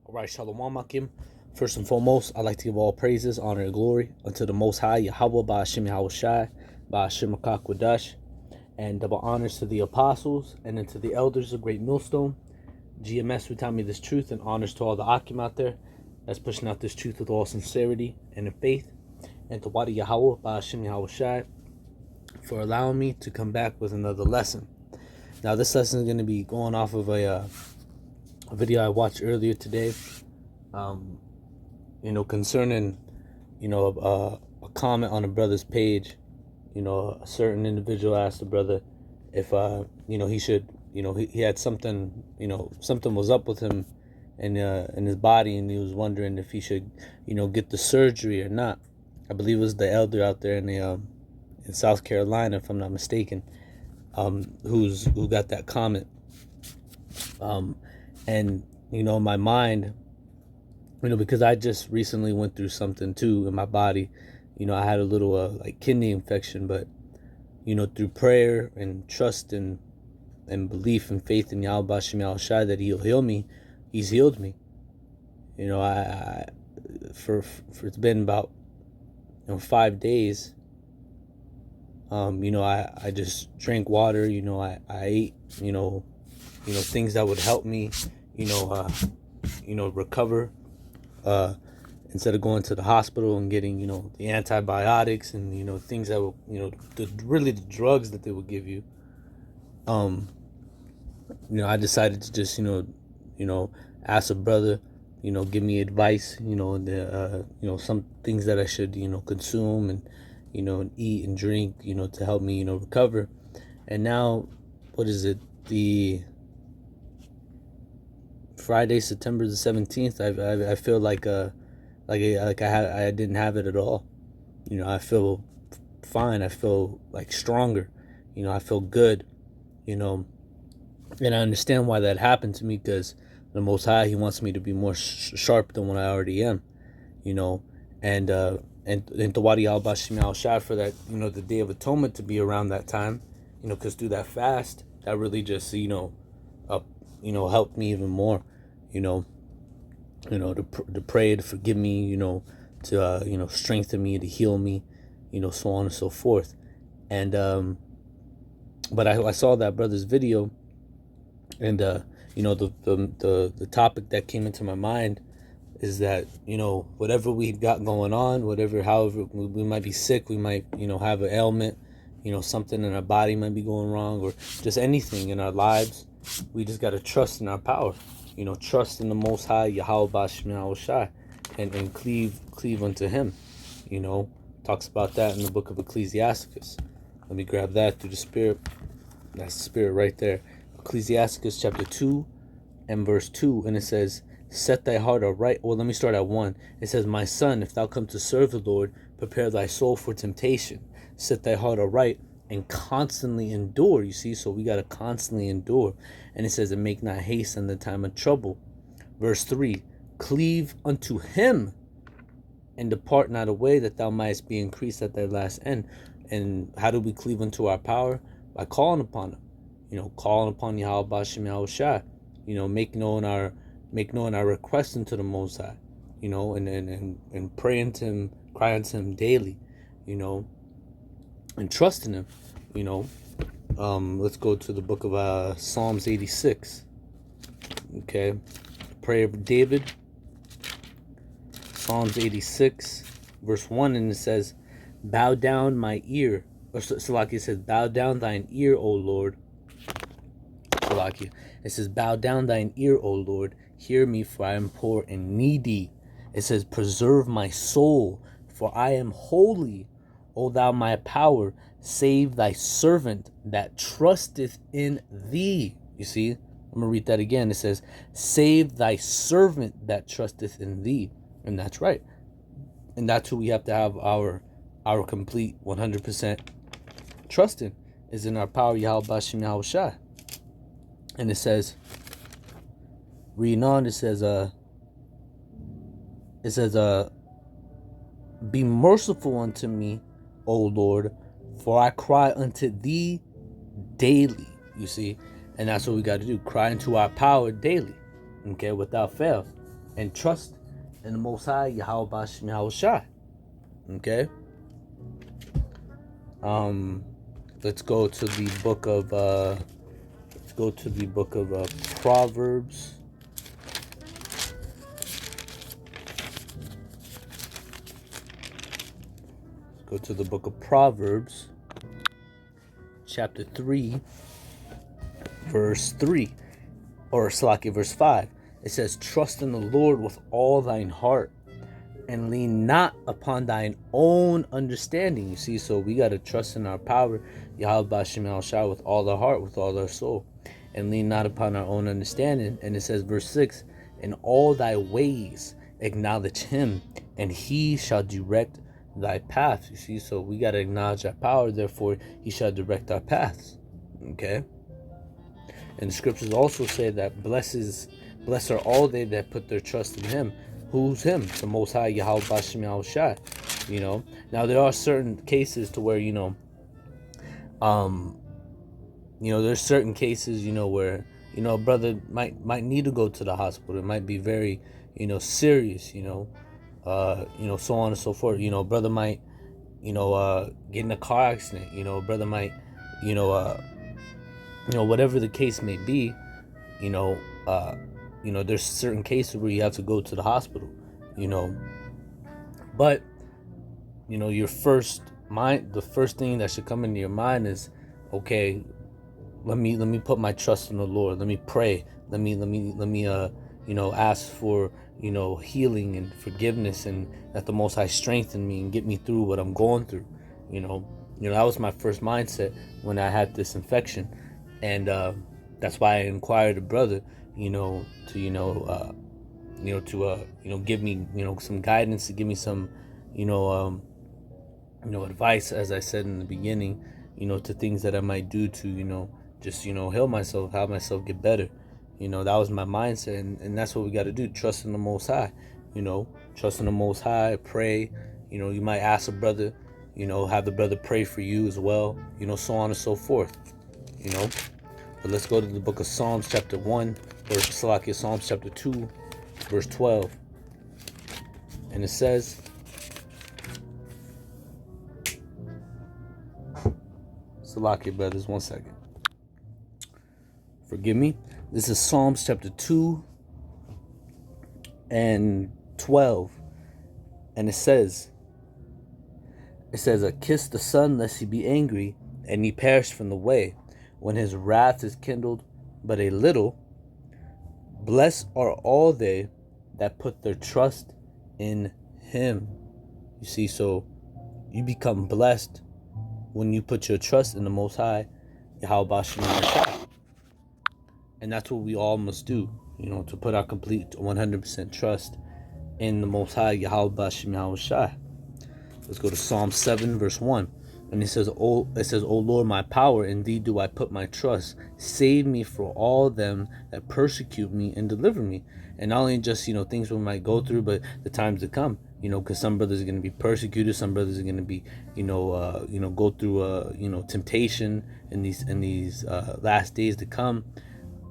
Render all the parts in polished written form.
All right, Shalom Akim. First and foremost, I'd like to give all praises, honor, and glory unto the Most High, YAHAWAH, YAHAWASHI, Kwadash, and double honors to the apostles and then to the elders of Great Millstone. GMS who taught me this truth, and honors to all the Akim out there that's pushing out this truth with all sincerity and in faith. And to Wadi YAHAWAH, YAHAWASHI, for allowing me to come back with another lesson. Now, this lesson is going to be going off of a video I watched earlier today, concerning, a comment on a brother's page. A certain individual asked the brother if, he should, he had something, something was up with him in his body, and he was wondering if he should, get the surgery or not. I believe it was the elder out there in South Carolina, if I'm not mistaken, who got that comment. And my mind, because I just recently went through something too in my body. I had a little kidney infection, but through prayer and trust and belief and faith in YAHAWASHI that He'll heal me, He's healed me. For it's been about 5 days. I just drank water. I ate things that would help me recover, instead of going to the hospital and getting the antibiotics and things that will the drugs that they would give you. I decided to just ask a brother give me advice, some things that I should consume and and eat and drink to help me recover. And now, what is it, the Friday, September the 17th, I feel like I didn't have it at all. I feel fine. I feel stronger. I feel good. And I understand why that happened to me, because the Most High, He wants me to be more sharp than what I already am. And to Wadi YAHAWASHI for that, the Day of Atonement to be around that time, because through that fast, that really just helped me even more, to pray, to forgive me, to strengthen me, to heal me, so on and so forth. And but I saw that brother's video, and the topic that came into my mind is that whatever we've got going on, however we might be sick, we might have an ailment, something in our body might be going wrong, or just anything in our lives, we just got to trust in our power, trust in the Most High, YAHAWAH, and cleave unto Him. Talks about that in the book of Ecclesiasticus. Let me grab that through the Spirit. That's the Spirit right there. Ecclesiasticus chapter 2 and verse 2, and it says, set thy heart aright. Well, let me start at 1. It says, my son, if thou come to serve the Lord, prepare thy soul for temptation. Set thy heart aright and constantly endure. You see, so we got to constantly endure. And it says, and make not haste in the time of trouble. Verse 3, cleave unto Him and depart not away, that thou mightest be increased at thy last end. And how do we cleave unto our power? By calling upon Him. Calling upon YAHAWASHI, make known our requests unto the Most High, and pray unto Him, cry unto Him daily, and trust in Him, Let's go to the book of Psalms 86. Okay, prayer of David, Psalms 86, verse 1, and it says, bow down my ear, or Salakia says, bow down thine ear, O Lord. Salakia, it says, bow down thine ear, O Lord, hear me, for I am poor and needy. It says, preserve my soul, for I am holy. O thou my power, save thy servant that trusteth in thee. You see, I'm going to read that again. It says, save thy servant that trusteth in thee. And that's right. And that's who we have to have our complete 100% trust in, is in our power, YAHAWASHI. And it says, reading on, it says, be merciful unto me, O Lord, for I cry unto thee daily. You see, and that's what we got to do, cry into our power daily, okay, without fail. and trust in the Most High, YAHAWASHI, YAHAWASHI. Okay? Let's go to the book of Proverbs. Go to the book of Proverbs, chapter 3, verse 3, or Salaki, verse 5. It says, trust in the Lord with all thine heart, and lean not upon thine own understanding. You see, so we got to trust in our power, YAHAWASHI, with all our heart, with all our soul, and lean not upon our own understanding. And it says, verse 6, in all thy ways acknowledge him, and he shall direct thy paths. You see, so we got to acknowledge our power, therefore he shall direct our paths. Okay? And the scriptures also say that blessed are all they that put their trust in him. Who's him? The Most High, YAHAWASHI. You know, now there are certain cases to where there's certain cases where a brother might need to go to the hospital. It might be very serious. So on and so forth. Brother might get in a car accident. Brother might whatever the case may be. There's certain cases where you have to go to the hospital, but the first thing that should come into your mind is, okay, let me put my trust in the Lord. Let me pray. Let me ask for healing and forgiveness, and that the Most High strengthen me and get me through what I'm going through. That was my first mindset when I had this infection, and that's why I inquired a brother, to give me some guidance, to give me some advice, as I said in the beginning, to things that I might do to just heal myself, help myself get better. That was my mindset, and that's what we got to do. Trust in the Most High. Trust in the Most High. Pray. You might ask a brother. Have the brother pray for you as well. So on and so forth. But let's go to the book of Psalms, chapter 1, Psalms chapter 2, verse 12. And it says, Salakia, brothers, 1 second. Forgive me. This is Psalms chapter 2 and 12. And it says, kiss the son lest he be angry, and he perish from the way, when his wrath is kindled but a little. Blessed are all they that put their trust in him. You see, so you become blessed when you put your trust in the Most High, YAHAWASHI. And that's what we all must do, to put our complete 100% trust in the Most High, YAHAWASHI. Let's go to Psalm 7, verse 1. And it says, O Lord, my power, in thee do I put my trust. Save me for all them that persecute me and deliver me. And not only just, things we might go through, but the times to come, because some brothers are going to be persecuted. Some brothers are going to be, go through, temptation in these last days to come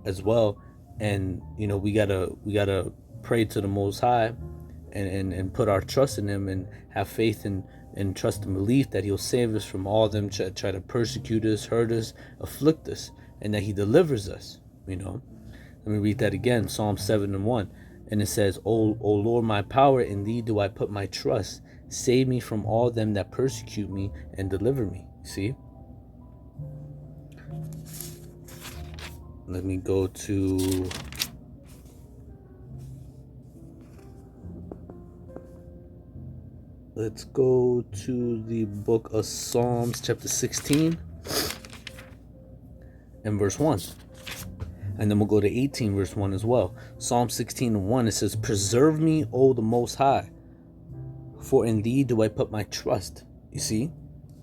as well. And, we gotta pray to the Most High and put our trust in him, and have faith and trust and belief that he'll save us from all them try to persecute us, hurt us, afflict us, and that he delivers us. Let me read that again. Psalm 7 and 1. And it says, O Lord, my power, in thee do I put my trust. Save me from all them that persecute me and deliver me. See? Let me go to... Let's go to the book of Psalms, chapter 16, and verse 1. And then we'll go to 18, verse 1 as well. Psalm 16 and 1, it says, preserve me, O the Most High, for in thee do I put my trust. You see?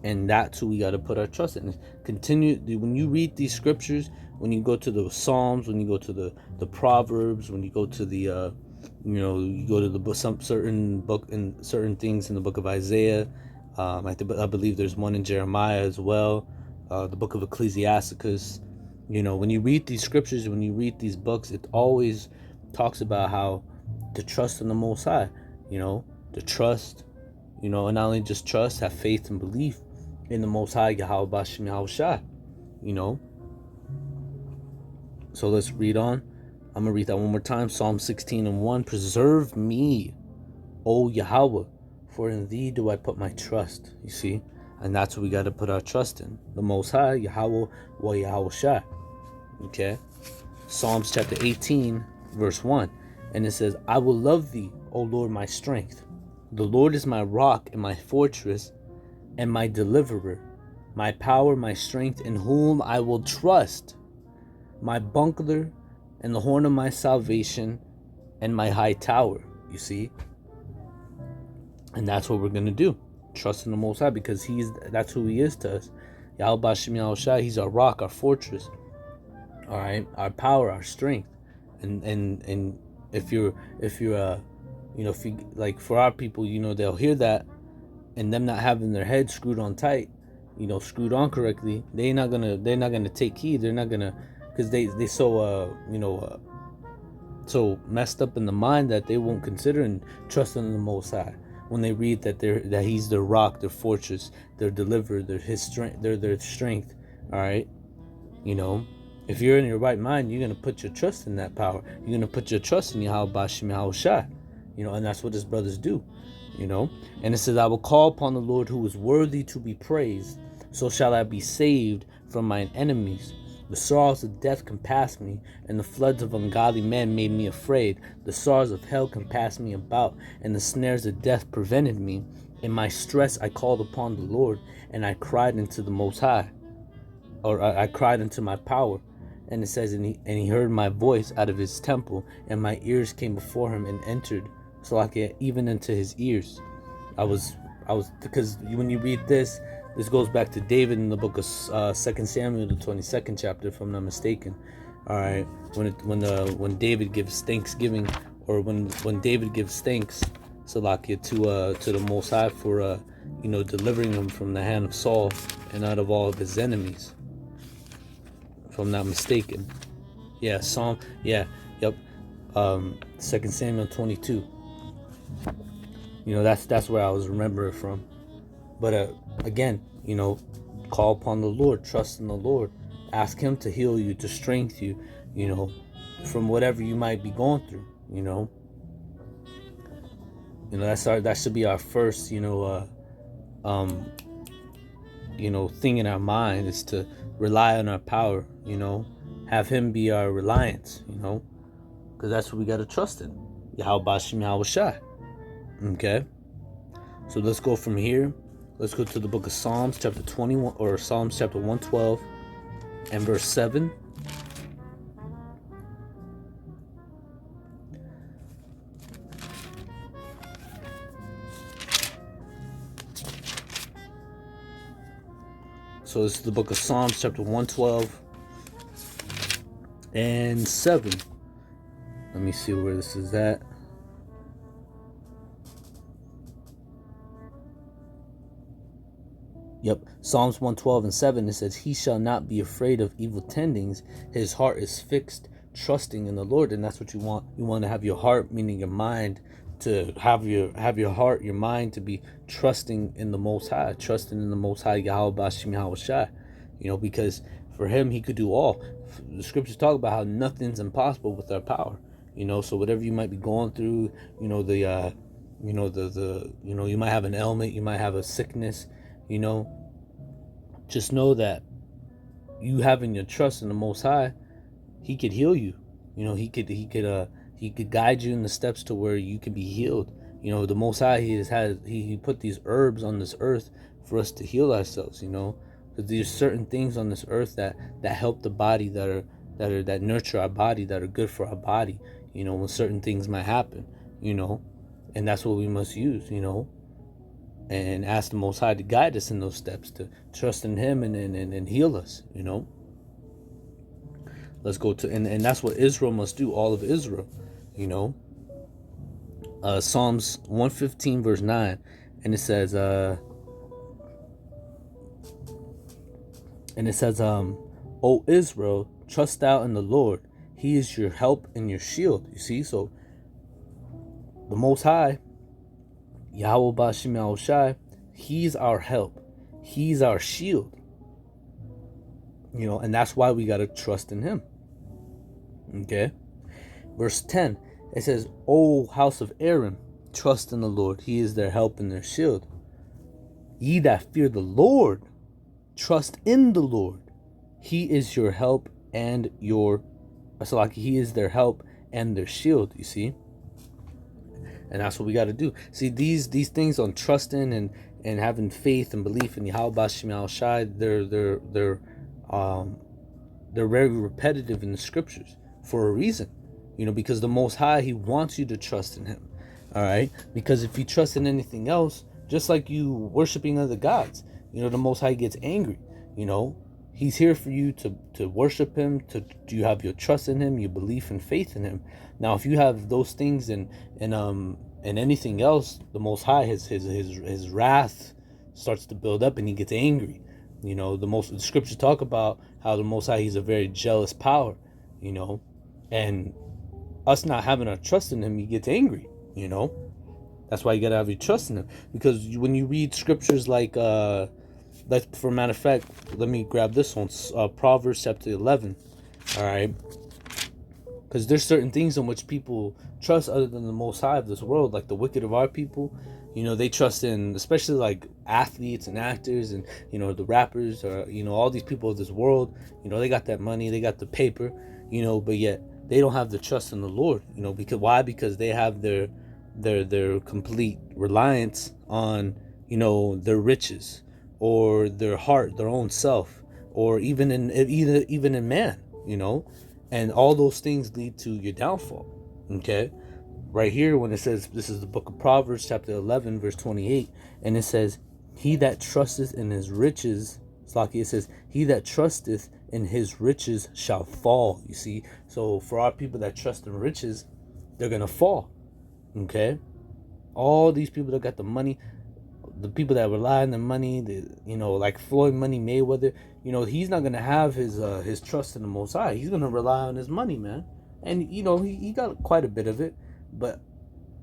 And that's who we got to put our trust in. Continue, when you read these scriptures, when you go to the Psalms, when you go to the Proverbs, when you go to the... you go to the book, some certain book and certain things in the book of Isaiah. I believe there's one in Jeremiah as well. The book of Ecclesiasticus. When you read these scriptures, when you read these books, it always talks about how to trust in the Most High, to trust, and not only just trust, have faith and belief in the Most High, YAHAWASHI, YAHAWASHI. So let's read on. I'm going to read that one more time. Psalm 16:1. Preserve me, O Yahweh, for in thee do I put my trust. You see? And that's what we got to put our trust in. The Most High, Yahweh, YAHAWASHI. Okay? Psalms chapter 18, verse 1. And it says, I will love thee, O Lord, my strength. The Lord is my rock and my fortress and my deliverer, my power, my strength, in whom I will trust, my buckler and the horn of my salvation and my high tower. You see? And that's what we're going to do. Trust in the Most High, because that's who he is to us. YAHAWASHI, YAHAWASHI, he's our rock, our fortress. All right, our power, our strength. And if you like, for our people, they'll hear that, and them not having their head screwed on tight, screwed on correctly, they're not gonna take heed. They're not gonna, because they so messed up in the mind that they won't consider and trust in the Most High when they read that he's their rock, their fortress, their deliverer, their strength. All right, if you're in your right mind, you're gonna put your trust in that power. You're gonna put your trust in YAHAWASHI, YAHAWASHI. And that's what his brothers do. And it says, I will call upon the Lord who is worthy to be praised. So shall I be saved from mine enemies. The sorrows of death compassed me, and the floods of ungodly men made me afraid. The sorrows of hell compassed me about, and the snares of death prevented me. In my stress I called upon the Lord, and I cried unto the Most High. Or I cried unto my power. And it says, and he heard my voice out of his temple, and my ears came before him and entered, so like even into his ears. I was because when you read this goes back to David in the book of 2 Samuel, the 22nd chapter, if I'm not mistaken. All right, when David gives thanksgiving, or when David gives thanks, so like to the Most High for delivering him from the hand of Saul and out of all of his enemies, if I'm not mistaken. Yeah, Psalm. Yeah, yep. 2 Samuel 22. That's where I was remembering from. But again, call upon the Lord, trust in the Lord, ask him to heal you, to strengthen you, from whatever you might be going through. That should be our first, thing in our mind, is to rely on our power. Have him be our reliance. Because that's what we got to trust in. YAHAWASHI, YAHAWASHI. Okay, so let's go from here. Let's go to the book of Psalms chapter 21, or Psalms chapter 112 and verse 7. So this is the book of Psalms chapter 112 and 7. Let me see where this is at. Yep, Psalms 112 and 7, it says, he shall not be afraid of evil tendings. His heart is fixed, trusting in the Lord. And that's what you want. You want to have your heart, meaning your mind, to have your heart, your mind to be trusting in the Most High, trusting in the Most High, YAHAWASHI, YAHAWASHI. Because for him, he could do all. The scriptures talk about how nothing's impossible with our power. So whatever you might be going through, you might have an ailment, you might have a sickness. Just know that you having your trust in the Most High, he could heal you. He could guide you in the steps to where you can be healed. The Most High, he put these herbs on this earth for us to heal ourselves. Because there's certain things on this earth that help the body, that nurture our body, that are good for our body. When certain things might happen. And that's what we must use. And ask the Most High to guide us in those steps, to trust in him and heal us. Let's go to, and that's what Israel must do, all of Israel. Psalms 115 verse 9, and it says, O Israel, trust thou in the Lord, he is your help and your shield. You see, so the Most High, YAHAWASHI, He's our help. He's our shield. And that's why we got to trust in Him. Okay? Verse 10, it says, O house of Aaron, trust in the Lord. He is their help and their shield. Ye that fear the Lord, trust in the Lord. He is your help and your, He is their help and their shield, you see? And that's what we got to do. See, these things on trusting and having faith and belief in YAHAWASHI, they're very repetitive in the scriptures for a reason. Because the Most High, He wants you to trust in Him. All right? Because if you trust in anything else, just like you worshiping other gods, the Most High gets angry. He's here for you to worship Him, you have your trust in Him, your belief and faith in Him. Now, if you have those things and anything else, the Most High, his wrath starts to build up and He gets angry. The scriptures talk about how the Most High, He's a very jealous power, and us not having our trust in Him, He gets angry. That's why you gotta have your trust in Him. Because when you read scriptures like for a matter of fact, let me grab this one, Proverbs chapter 11. All right, because there's certain things in which people trust other than the Most High of this world, like the wicked of our people. They trust in, especially like athletes and actors and the rappers, or all these people of this world. They got that money, they got the paper, but yet they don't have the trust in the Lord. Because why? Because they have their complete reliance on their riches, or their heart, their own self, or even in man, and all those things lead to your downfall. Okay, right here when it says, this is the book of Proverbs chapter 11 verse 28, and it says, he that trusteth in his riches, it says, he that trusteth in his riches shall fall. You see, so for our people that trust in riches, they're gonna fall. Okay, all these people that got the money, the people that rely on the money, like Floyd Money Mayweather, he's not gonna have his trust in the Most High. He's gonna rely on his money, man. And he got quite a bit of it, but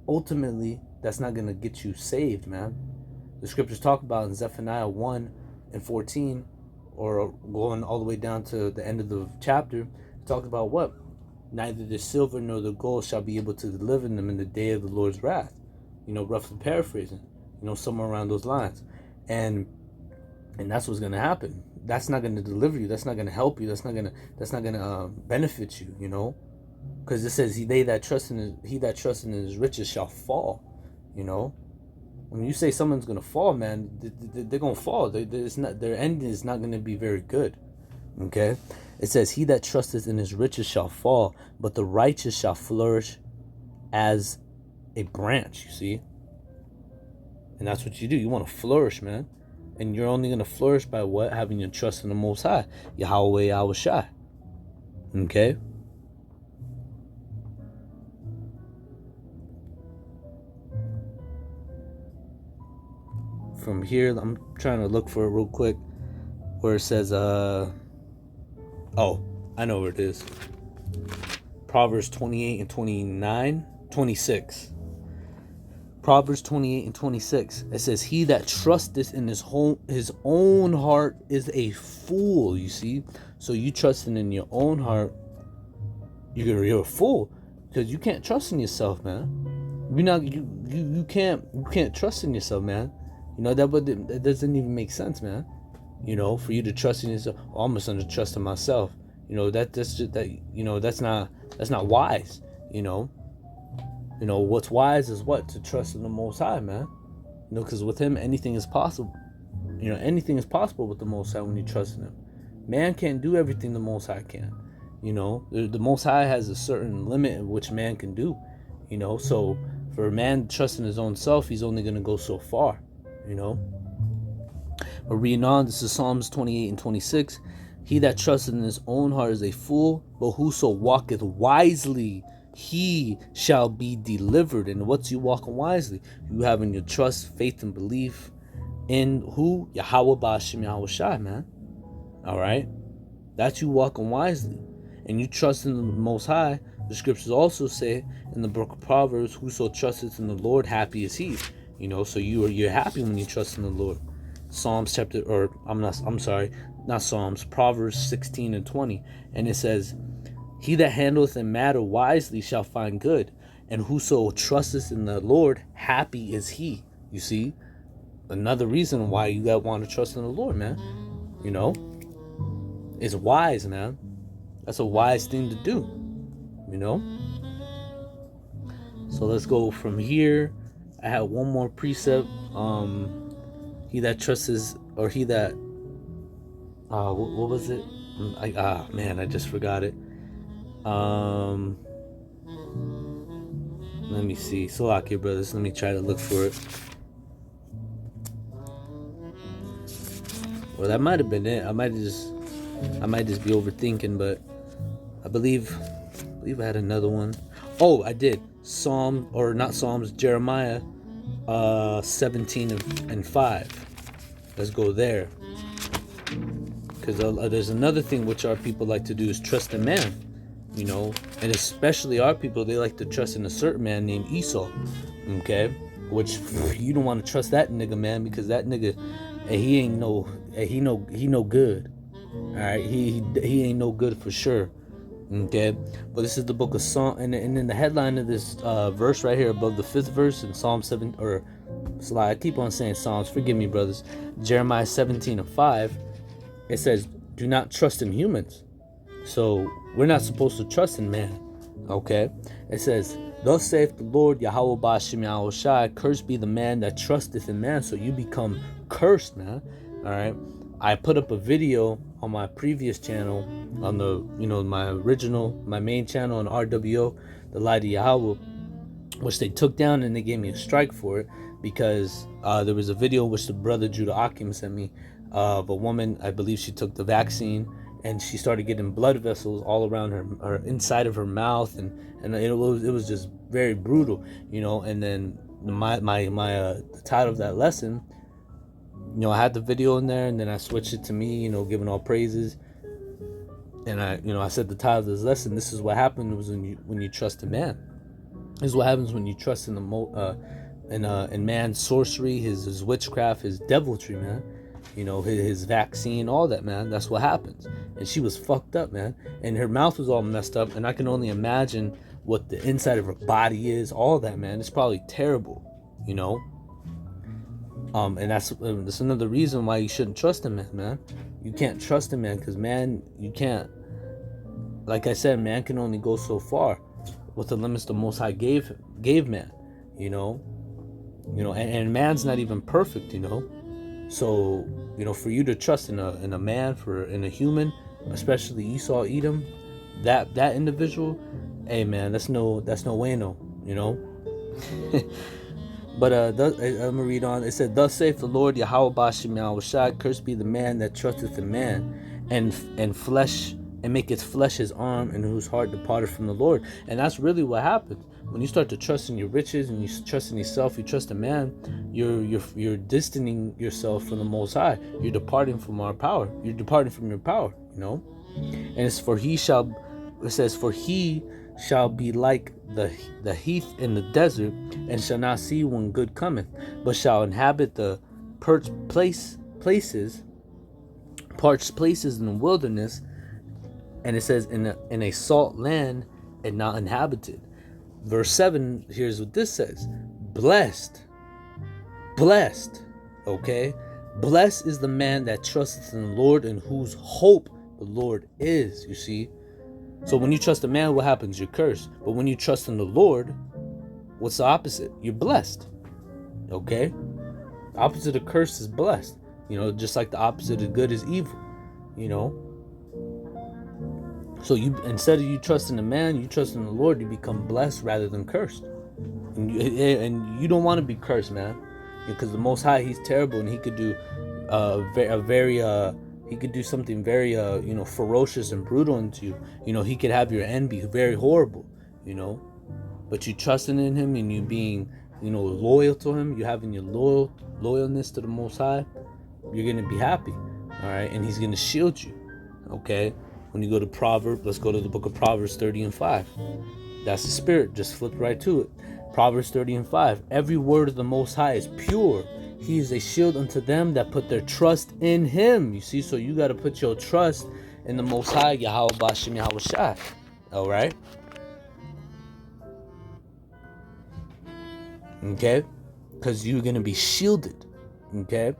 ultimately that's not gonna get you saved, man. The scriptures talk about in Zephaniah 1:14, or going all the way down to the end of the chapter, it talks about what? Neither the silver nor the gold shall be able to deliver them in the day of the Lord's wrath. Roughly paraphrasing, somewhere around those lines. And that's what's gonna happen. That's not gonna deliver you. That's not gonna help you. That's not gonna benefit you. Because it says, he that trusts in his riches shall fall. When you say someone's gonna fall, man, they're gonna fall. Their end is not gonna be very good. Okay, it says, he that trusteth in his riches shall fall, but the righteous shall flourish as a branch. You see, and that's what you do. You want to flourish, man, and you're only gonna flourish by what? Having your trust in the Most High, YAHAWAH, YAHAWASHI. Okay. From here, I'm trying to look for it real quick, where it says, oh, I know where it is. Proverbs 28:26. Proverbs 28:26. It says, he that trusteth in his own heart is a fool. You see, so you trusting in your own heart, you're a fool, because you can't trust in yourself, man. You can't trust in yourself, man. That doesn't even make sense, man. For you to trust in yourself, I'm just gonna trust in myself. That's not wise. What's wise is what? To trust in the Most High, man. Because with Him, anything is possible. Anything is possible with the Most High when you trust in Him. Man can't do everything the Most High can. The Most High has a certain limit in which man can do. So for a man trusting his own self, he's only gonna go so far. But reading on, this is Psalms 28:26. He that trusteth in his own heart is a fool, but whoso walketh wisely, he shall be delivered. And what's you walking wisely? You having your trust, faith, and belief in who? YAHAWASHI, man. All right, that's you walking wisely, and you trust in the Most High The scriptures also say in the book of Proverbs, whoso trusteth in the Lord, happy is he. So you're happy when you trust in the Lord. Proverbs 16 and 20. And it says, he that handleth a matter wisely shall find good, and whoso trusteth in the Lord, happy is he. You see, another reason why you got want to trust in the Lord, man. It's wise, man. That's a wise thing to do. So let's go from here. I have one more precept. He that trusts, or he that what was it? Man, I just forgot it. Let me see. Salakia, brothers. Let me try to look for it. Well, that might have been it. I might just be overthinking, but I believe I had another one. Oh, I did. Jeremiah 17 and 5. Let's go there. Because there's another thing which our people like to do is trust in man. And especially our people, they like to trust in a certain man named Esau. Okay? Which you don't want to trust that nigga, man, because that nigga, he no good. Alright, he ain't no good for sure. Okay, but this is the book of Psalm, and in the headline of this verse right here above the 5th verse in Psalm 7, or I keep on saying Psalms, forgive me, brothers. Jeremiah 17 and 5, it says, do not trust in humans. So we're not supposed to trust in man. Okay, it says, thus saith the Lord, YAHAWASHI, cursed be the man that trusteth in man. So you become cursed, man. All right, I put up a video on my previous channel, on the my main channel on RWO, the Light of Yahweh, which they took down, and they gave me a strike for it because there was a video which the brother Judah Akim sent me of a woman. I believe she took the vaccine, and she started getting blood vessels all around her inside of her mouth, and it was just very brutal, And then the title of that lesson, I had the video in there, and then I switched it to me, giving all praises. And I said the title of this lesson, this is what happens when you trust in man. This is what happens when you trust in in man's sorcery, his witchcraft, his deviltry, man. His vaccine, all that, man. That's what happens. And she was fucked up, man. And her mouth was all messed up, and I can only imagine what the inside of her body is, all that, man. It's probably terrible, and that's another reason why you shouldn't trust him, man. You can't trust him, man, because man, you can't. Like I said, man can only go so far with the limits the Most High gave man, and man's not even perfect, So, for you to trust in a man, in a human, especially Esau, Edom, that individual, hey man, that's no bueno, But I'm gonna read on. It said, thus saith the Lord, YAHAWASHI, cursed be the man that trusteth in man, and flesh, and maketh flesh his arm, and whose heart departed from the Lord. And that's really what happens when you start to trust in your riches, and you trust in yourself. You trust in man. You're distancing yourself from the Most High. You're departing from our power. You're departing from your power. And it's for he shall be like the heath in the desert, and shall not see when good cometh, but shall inhabit the parched places in the wilderness. And it says in a salt land and not inhabited. Verse 7, here's what this says. Blessed, okay? Blessed is the man that trusteth in the Lord, and whose hope the Lord is. You see? So when you trust a man, what happens? You're cursed. But when you trust in the Lord, what's the opposite? You're blessed. Okay? The opposite of curse is blessed. Just like the opposite of good is evil. So instead of you trusting a man, you trust in the Lord, you become blessed rather than cursed. And you don't want to be cursed, man. Because the Most High, he's terrible, and he could do he could do something very ferocious and brutal into you. He could have your end be very horrible, but you trusting in him, and you being loyal to him, you having your loyalness to the Most High, you're gonna be happy. All right, and he's gonna shield you. Okay, When you go to Proverbs, let's go to the book of Proverbs 30 and 5. That's the spirit. Just flip right to it. Proverbs 30 and 5. Every word of the Most High is pure. He is a shield unto them that put their trust in him. You see, so you got to put your trust in the Most High, YAHAWASHI, YAHAWASHI. All right? Okay? Because you're going to be shielded. Okay?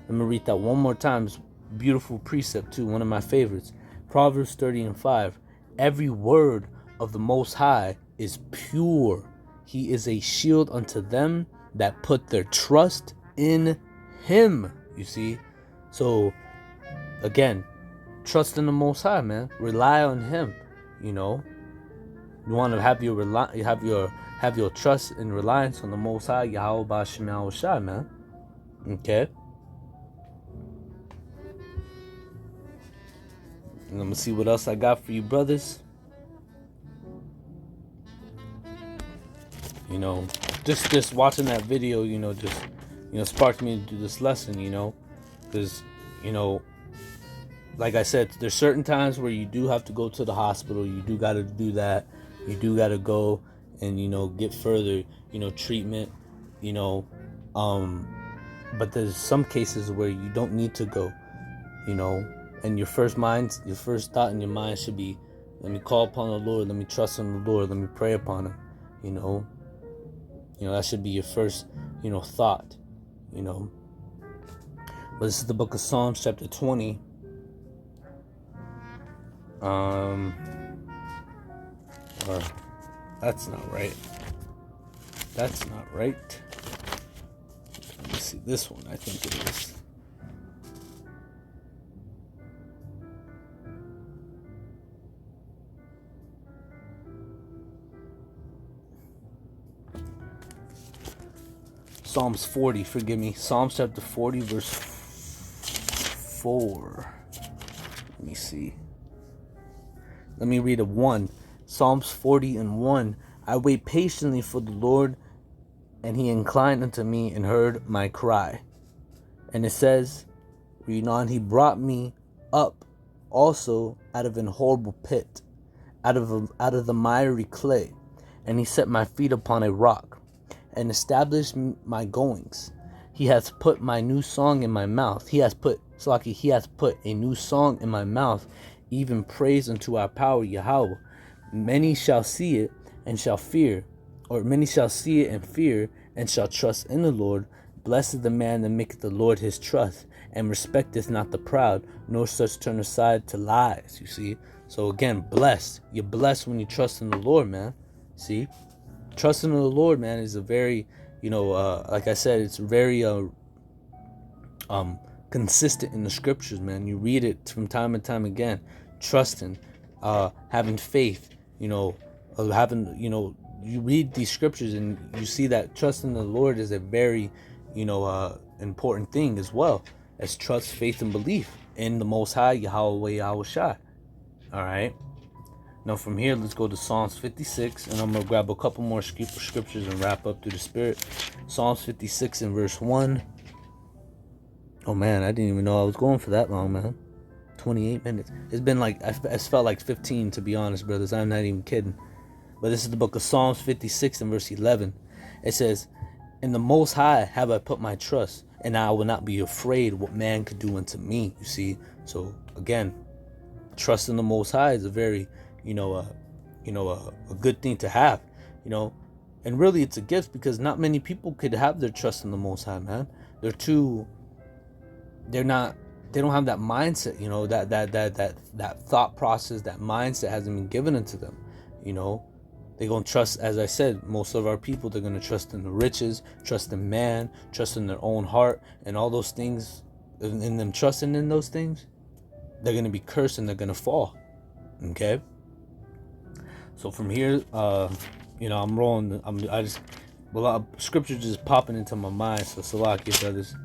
Let me read that one more time. It's a beautiful precept too. One of my favorites. Proverbs 30 and 5. Every word of the Most High is pure. He is a shield unto them that put their trust in him. You see? So, again, trust in the Most High, man. Rely on him. You know? You want to have your trust and reliance on the Most High, YAHAWASHI, man. Okay? And let me see what else I got for you, brothers. You know, just watching that video, you know, just, you know, sparked me to do this lesson, you know, because, you know, like I said, there's certain times where you do have to go to the hospital. You do got to do that. You do got to go and, you know, get further, you know, treatment, you know, but there's some cases where you don't need to go, you know, and your first thought in your mind should be, let me call upon the Lord. Let me trust in the Lord. Let me pray upon him, you know. You know, that should be your first, you know, thought, you know. But this is the book of Psalms, chapter 20. Or that's not right. That's not right. Let me see this one. I think it is. Psalms 40, forgive me. Psalms chapter 40, verse 4. Let me see. Let me read a 1. Psalms 40 and 1. I wait patiently for the Lord, and he inclined unto me and heard my cry. And it says, read on, he brought me up also out of an horrible pit, out of the miry clay, and he set my feet upon a rock, and established my goings. He hath put my new song in my mouth. He hath put a new song in my mouth, even praise unto our power, Yahweh. Many shall see it and shall fear, or many shall see it and fear, and shall trust in the Lord. Blessed the man that maketh the Lord his trust, and respecteth not the proud, nor such turn aside to lies. You see? So again, blessed. You're blessed when you trust in the Lord, man. See? Trusting in the Lord, man, is a very, you know, like I said, it's very consistent in the scriptures, man. You read it from time and time again. Trusting, having faith, you know, you read these scriptures and you see that trusting in the Lord is a very, you know, important thing as well as trust, faith, and belief in the Most High, YAHAWAH, YAHAWASHI. All right. Now from here, let's go to Psalms 56, and I'm going to grab a couple more scriptures and wrap up through the Spirit. Psalms 56 and verse 1. Oh man, I didn't even know I was going for that long, man. 28 minutes. It's been like, it's felt like 15, to be honest, brothers. I'm not even kidding. But this is the book of Psalms 56 and verse 11. It says, in the Most High have I put my trust, and I will not be afraid what man could do unto me. You see? So again, trust in the Most High is a very, a good thing to have, you know, and really it's a gift because not many people could have their trust in the Most High, man. They don't have that mindset, you know, that thought process, that mindset hasn't been given into them, you know. They're going to trust, as I said, most of our people, they're going to trust in the riches, trust in man, trust in their own heart, and all those things, in them trusting in those things, they're going to be cursed and they're going to fall, okay? So from here, I'm rolling. A lot of scriptures just popping into my mind. So Salakia, brothers.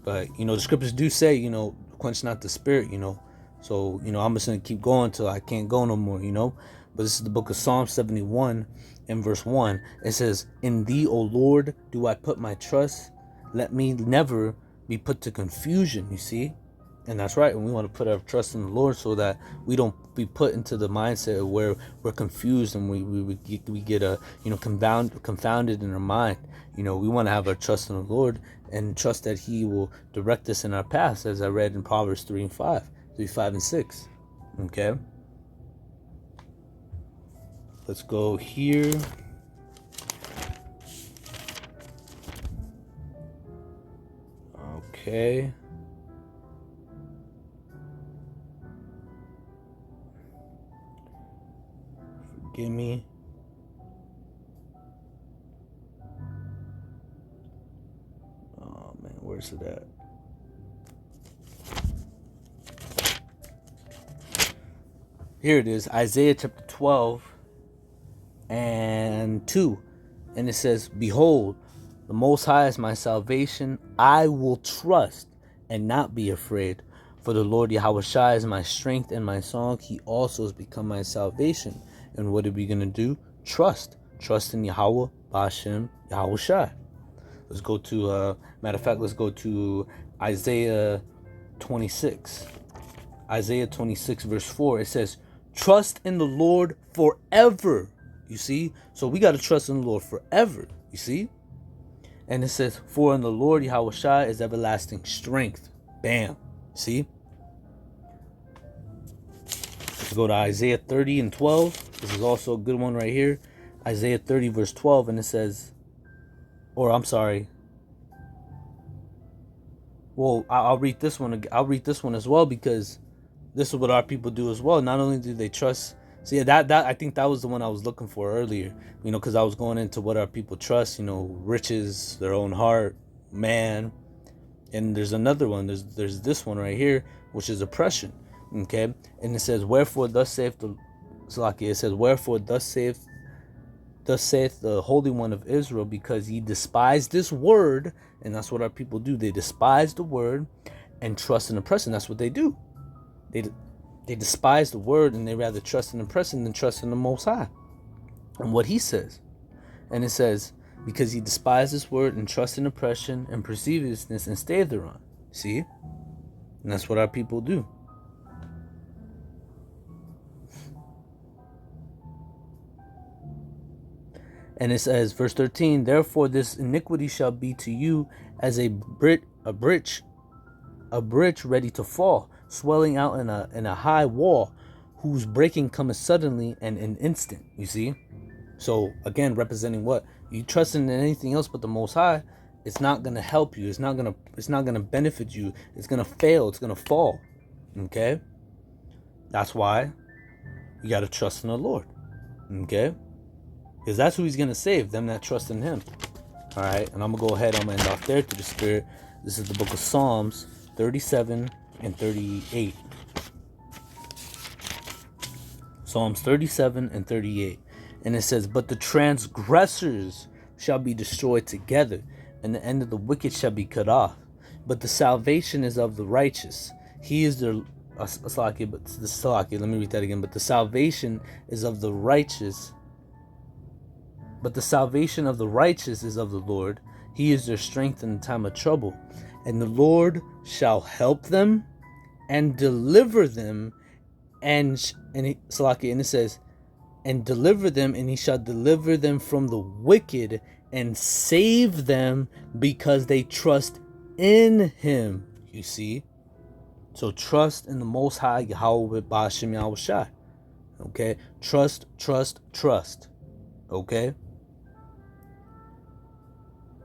But, you know, the scriptures do say, you know, quench not the spirit, you know. So, you know, I'm just going to keep going till I can't go no more, you know. But this is the book of Psalm 71 and verse 1. It says, in thee, O Lord, do I put my trust. Let me never be put to confusion, you see. And that's right. And we want to put our trust in the Lord so that we don't be put into the mindset where we're confused and we get confounded in our mind. We want to have our trust in the Lord and trust that He will direct us in our paths, as I read in Proverbs 3 and 5, 3, 5, and 6. Okay. Let's go here. Okay. Forgive me. Oh man, where's it at? Here it is, Isaiah chapter 12 and 2. And it says, "Behold, the Most High is my salvation. I will trust and not be afraid. For the Lord YAHAWASHI is my strength and my song. He also has become my salvation." And what are we going to do? Trust. Trust in Yahawah, Ba'ashem, YAHAWASHI. Let's go to, matter of fact, let's go to Isaiah 26. Isaiah 26 verse 4. It says, "Trust in the Lord forever." You see? So we got to trust in the Lord forever. You see? And it says, "For in the Lord YAHAWASHI is everlasting strength." Bam. See? Let's go to Isaiah 30 and 12. This is also a good one right here. Isaiah 30 verse 12. And it says, or I'm sorry. Well, I'll read this one. I'll read this one as well, because this is what our people do as well. Not only do they trust. So yeah, that I think that was the one I was looking for earlier. Because I was going into what our people trust. Riches, their own heart, man. And there's another one. There's this one right here, which is oppression. Okay, and it says, "Wherefore thus saith the Salaki." It says, "Wherefore thus saith the Holy One of Israel, because ye despise this word." And that's what our people do. They despise the word and trust in oppression. That's what they do. They despise the word, and they rather trust in oppression than trust in the Most High and what He says. And it says, "Because ye despise this word and trust in oppression and perceivedness and stay thereon." See? And that's what our people do. And it says, verse 13, "Therefore this iniquity shall be to you as a bridge ready to fall, swelling out in a high wall, whose breaking cometh suddenly and in instant." You see? So again, representing what? You trust in anything else but the Most High, it's not gonna help you. It's not gonna benefit you. It's gonna fail. It's gonna fall. Okay? That's why you gotta trust in the Lord. Okay? Because that's who He's going to save, them that trust in Him. All right, and I'm going to go ahead. I'm going to end off there through the Spirit. This is the book of Psalms 37 and 38. Psalms 37 and 38. And it says, "But the transgressors shall be destroyed together, and the end of the wicked shall be cut off. But the salvation is of the righteous. He is their..." Let me read that again. "But the salvation is of the righteous. But the salvation of the righteous is of the Lord. He is their strength in the time of trouble. And the Lord shall help them and deliver them." And it says, "And deliver them, and He shall deliver them from the wicked and save them, because they trust in Him." You see? So trust in the Most High, Yahawah, Ba'ashem, YAHAWASHI. Okay? Trust. Okay?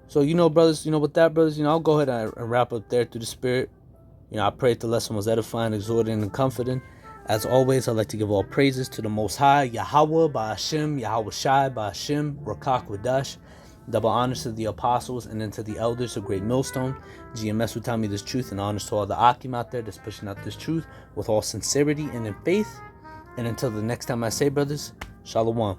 So, brothers, with that, brothers, I'll go ahead and wrap up there through the Spirit. I pray that the lesson was edifying, exhorting, and comforting. As always, I'd like to give all praises to the Most High, Yahawah, Ba'ashem, YAHAWASHI, Ba'ashem, Rakak Wadash. Double honors to the apostles and then to the elders of Great Millstone. GMS who tell me this truth, and honors to all the Akim out there that's pushing out this truth with all sincerity and in faith. And until the next time I say, brothers, Shalom.